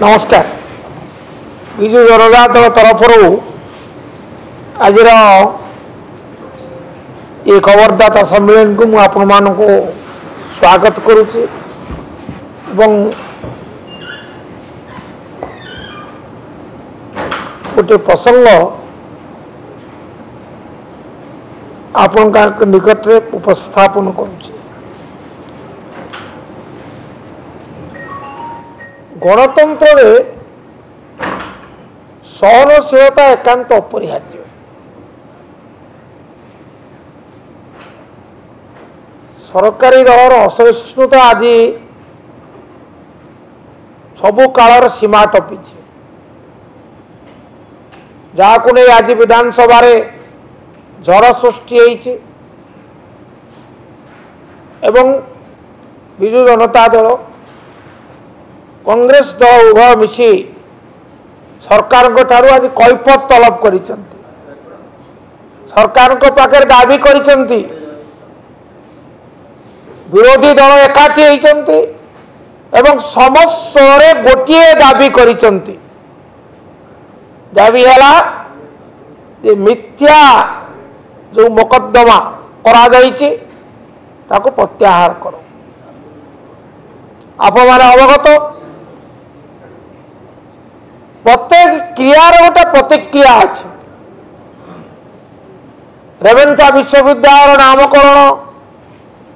नमस्कार। विजु जनता दल तरफ आज ये खबरदाता सम्मेलन को आपण मान को स्वागत करुच्ची। गोटे प्रसंग आपण निकट में उपस्थापन करुच्ची। गणतंत्र सहनशीलता एकांत अपरिहार्य। सरकारी दलर असहिष्णुता आज सबु कालर सीमा टपी जहां नहीं आज विधानसभा झड़ सृष्टि होइछि एवं विजु जनता दल कांग्रेस दल उभय मिसी सरकार ठारू आज कैफत तलब कर सरकार पाखे दाबी कर विरोधी दल एकाठी होती एवं समस्त गोटे दाबी कर दाबी है मिथ्या जो मोकद्दमा करा ताको प्रत्याहार करो। आप अवगत प्रत्येक क्रियार गोटे प्रतिक्रिया अच्छे। रेवेन्सा विश्वविद्यालय नामकरण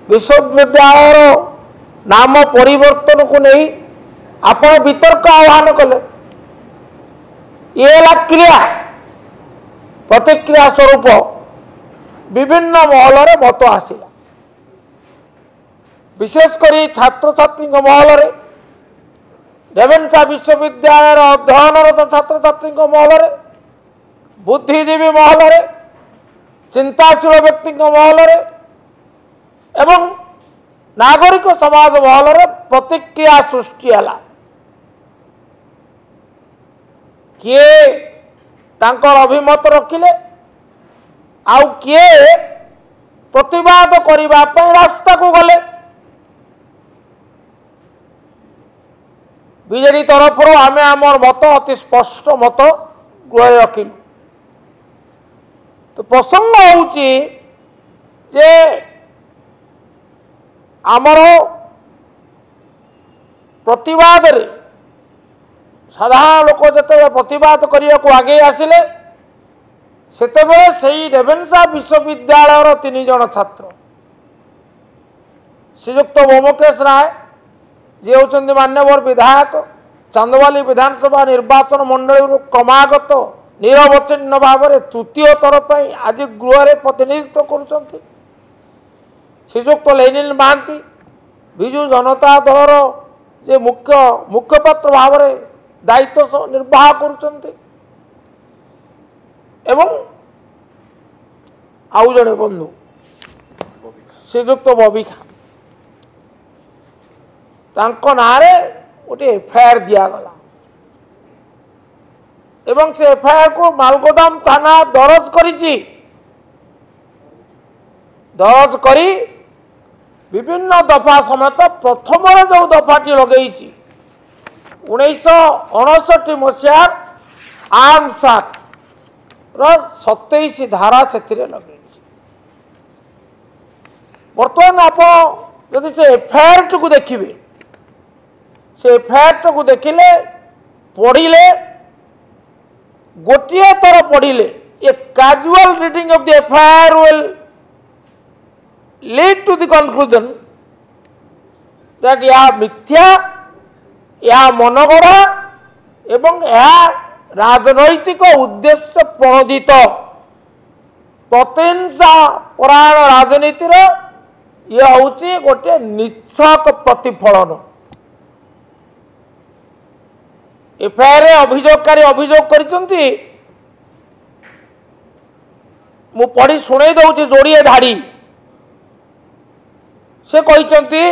विश्वविद्यालय नाम परिवर्तन को नहीं आप वितर्क आह्वान कले ये क्रिया प्रतिक्रिया स्वरूप विभिन्न महल मत आसला। विशेषकर छात्र छात्री महल रेवेन्सा विश्वविद्यालय अध्ययनरत छात्र छात्री महल बुद्धिजीवी महल चिंताशील व्यक्ति महल एवं नागरिक समाज महल प्रतिक्रिया सृष्टि है। किए तांकर अभिमत रखिले आउ किए प्रतिवाद करने रास्ता को गले। बीजेडी तरफ आम आमर मत अति स्पष्ट मत गृह रखिलु। तो प्रसंग होउची जे आमर प्रतिवाद रे साधारण लोक जिते प्रतिवाद करने को आगे आसिले सेतेबेले सेई रेवेन्सा विश्वविद्यालय 3 जन छात्र श्रीयुक्त मोमकेश राय जी होचंदी मान्यवर विधायक चांदवाली विधानसभा निर्वाचन मंडल क्रमागत निरवच्छिन्न भाव में तृतीय थर पर आज गृह में प्रतिनिधित्व करुछंती श्रीयुक्त लेनिन महांती विजु जनता दलर जे मुख्यपात्र भाव में दायित्व निर्वाह करुछंती एवं आउ जड़े बंधु श्रीयुक्त बबी खान तांको नारे गोटे एफआईआर दिगला एवं से एफआईआर को मालगोदाम थाना दरज दरज करी विभिन्न दफा समेत प्रथम जो दफाटी लगे 1959 मसीह आर्म्स एक्ट 27 धारा से लगे। बर्तमान आप जदि से एफआईआर को देखिए से एफआईआर को देखिले पढ़िले गोटे थर पढ़िले a casual reading of the FIR will lead to the conclusion that यह मिथ्या यह मनगढ़ा एवं यह राजनैतिक उद्देश्य प्रणोदित प्रतिहिंसा परायण राजनीतिर यह हूँ गोटे निच्छक प्रतिफलन। एफआईआर अभियोगकारी अभियोग करिसंती मु पढ़ी शुणे दउची जोड़िए धाड़ी से कहिसंती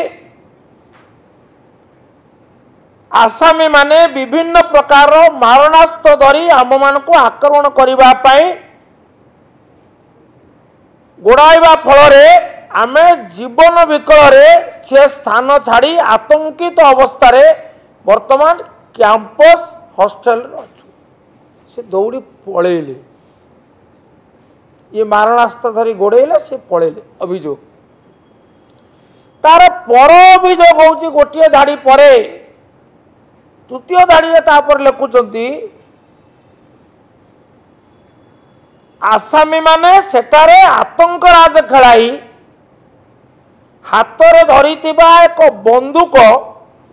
आसामी माने विभिन्न प्रकार मारणास्त्र धरी आम मान को आक्रमण करने गोड़ाइबा फल आमे जीवन विकल से स्थान छाड़ी आतंकित अवस्था वर्तमान कैंपस हॉस्टल अच्छु से दौड़ी पलैले ये मारणास्त्र धरी गोड़ेले से पलैले अभियोग तार पर अभियोग हूँ गोटे धाड़ी पर तृतीय धाड़ी तापर लिखुंट आसामी माने सेटारे आतंक राज खेलाई हाथ में धरी एक बंदूक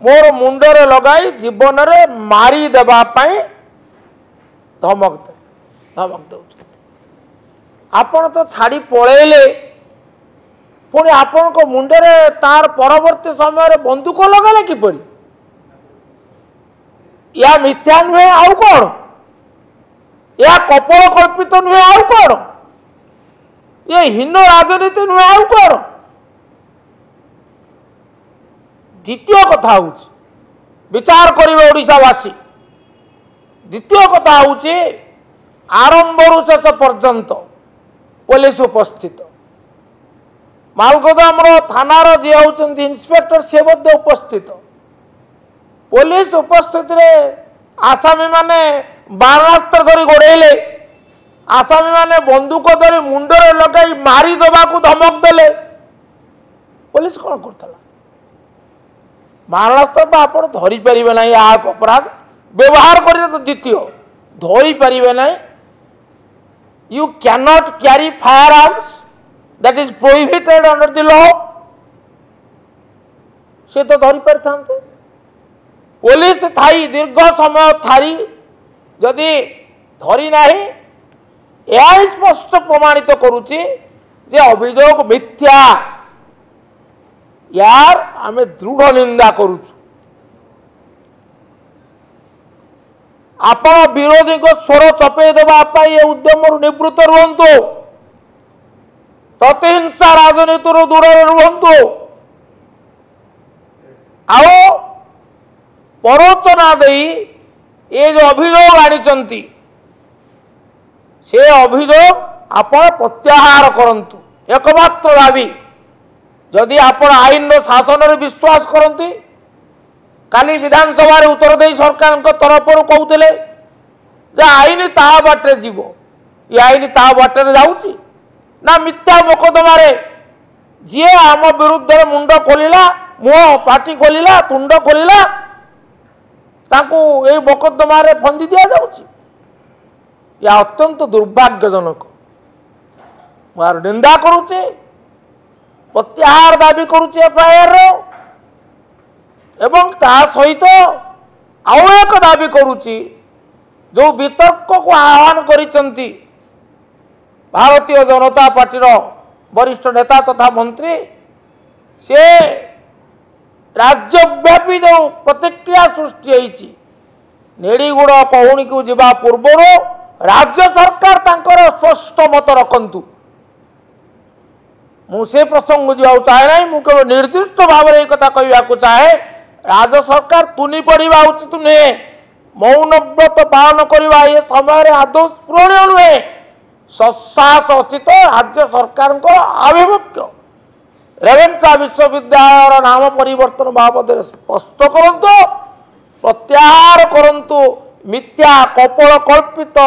मोर मुंडरे लगाई जीवन में मारी देवाई धमक दे आपण तो छाड़ी पलैले पुणी आपण को मुंडरे तार परवर्ती समय बंदूक लगाले किपरि या मिथ्या नुहे आउ कौन या कपल कल्पित नुहे आउ कौन ये हीन राजनीति नुहे आउ कौन द्वितीय कथा हूँ विचार करेंगे ओडिशावासी द्वितीय कथा हूँ आरंभ शेष पर्यंत पुलिस उपस्थित मालगोदाम थानार जी होती इन्स्पेक्टर से उपस्थित पुलिस उपस्थित रे आसामी माने बारणास्त्र धरी गोड़ेले आसामी माने बंदूक धरी मुंडरे लगाई मारी देवा को धमक देले पुलिस कौन करता मारणास्त्र आप धरी पारे ना या अपराध व्यवहार कर तो द्वितीय धरी पारे ना you can not carry fire arms that is prohibited under the law से तो धरी पारि था पुलिस थाई दीर्घ समय थारी जदि धरी नाही यह स्पष्ट प्रमाणित करुच्ची जे अभियोग मिथ्या यार आमे दृढ़ निंदा करुचु आपण विरोधी को स्वर चपे देवा ये उद्यम निवृत्त रुहतु प्रतिहिंसा राजनीति दूर रुहतु आओ प्ररोचना दे ये जो अभियोग आनी से अभियोग आपण प्रत्याहार करंतु एकमात्र दाबी जदि आपण आईन शासन रे विश्वास करती काली विधानसभा उत्तर दे सरकार तरफ कहते आईन ता बाटे जीव ये आईन ता बाटे जाऊँगी ना मिथ्या मोकदमा जी आम विरुद्ध मुंड खोलिला मुह पाटी खोलिला तुंड खोलिला ताकू ये मोकदमा फंदी दि जाऊँगी या अत्यंत दुर्भाग्यजनक मार निंदा करुचे प्रत्याहार दाबी करुचे एफआईआर एवं ता सहित आउ एक दाबी करुची जो वितर्क को आह्वान करिसंती भारतीय जनता पार्टीर वरिष्ठ नेता तथा मंत्री से राज्यव्यापी जो प्रतिक्रिया सृष्टि होती नेड़ीगुड़ कहुणी को जीवा पूर्व राज्य सरकार तांकर स्पष्ट मत रखंतु मुझे प्रसंग जा चाहे ना मुझे निर्दिष्ट भाव में एक कहवा चाहे राज्य सरकार तुनी पड़ा उचित नुहे मौन व्रत पालन करवा ये समय आदौ स्मरणीय नुहे सत्साहस अचित राज्य सरकार आभिमुख्य रेवेन्सा विश्वविद्यालय नाम परिवर्तन बाबद स्पष्ट करंतु प्रत्याहार करंतु मिथ्या कपल कल्पित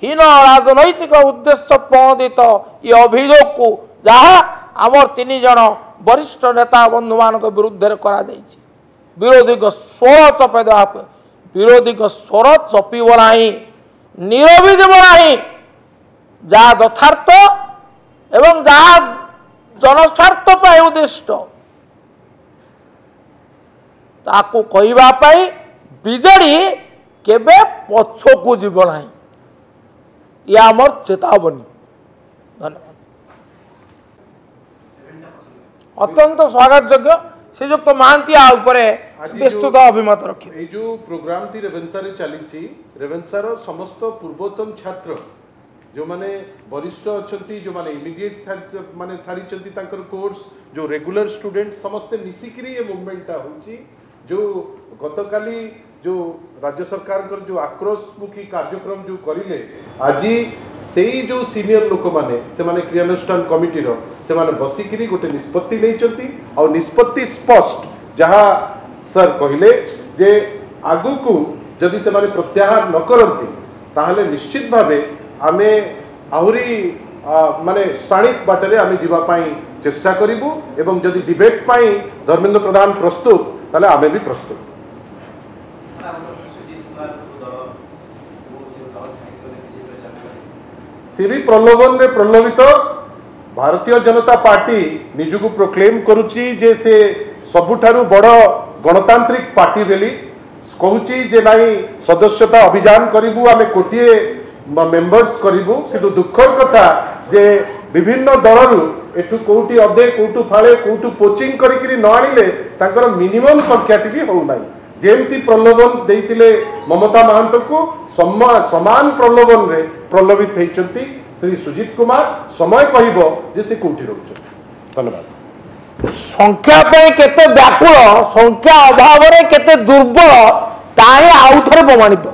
हीन राजनैतिक उद्देश्य प्रणोदित ये अभियोग को जहाँ आमर 3 जन वरिष्ठ नेता बंधु मान विरुद्ध करा विरोधी को स्वर चपे देवा विरोधी को स्वर चपीब ना नीरवी देव ना जहाँ यथार्थ एवं जहाँ जनस्वार्थ पर उद्दिष्ट ताकू कहवाई बीजेडी केबे पछकू जीव ना ये आमर चेतावनी धन्यवाद अत्यंत स्वागत योग्य श्रीजुक्त महांती विस्तृत अभिमत रखे जो प्रोग्राम टी रेवेन्सा रे चली रेवेन्सा रो समस्त पूर्वतन छात्र जो माने वरिष्ठ अच्छी जो माने इमिडिएट माने सारी कोर्स जो रेगुलर स्टूडेंट समस्ते मिसिकी ये मुवमेंटा होची जो गतकाली जो राज्य सरकार जो आक्रोशमुखी कार्यक्रम जो करिले आज से जो सीनियर लोक माने से माने क्रियानुष्ठान कमिटी रो से माने बसिकी गोटे निष्पत्ति लेचंती और निष्पत्ति स्पष्ट जहाँ सर कहले जे आगु को जदि से माने प्रत्याहार न करती ताहले निश्चित भावे आमे आहुरी माने शाणित बाटरे आमे जीवा पाई चेष्टा करिबु एवं जदि डिबेट पाई धर्मेंद्र प्रधान प्रस्तुत ताले आमे भी प्रस्तुत। सी भी प्रलोभन रे प्रलोभित भारतीय जनता पार्टी निजुको प्रोक्लेम करुची जे से सबुठारु बड़ गणतांत्रिक पार्टी बेली कहूची जे नाही सदस्यता अभियान करिबु आमे कोटिए मेंबर्स करिबु किंतु दुखर कथा जे विभिन्न दलरु एठु कोउटी अधे कोउटु फाळे कोउटु पोचिंग करिकरी न आनिले तांकर मिनिमम संख्याटी भी हो नाही जेमती प्रलोभन देइतिले ममता महंत को समान प्रलोभन रे प्रलोभित हेचंती श्री सुजीत कुमार समय कहब जे से कोउटी रहउछ। धन्यवाद। संख्या पे केते व्याकुल संख्या अभाव रे केते दुर्बल ताहे आउ थरे प्रमाणित।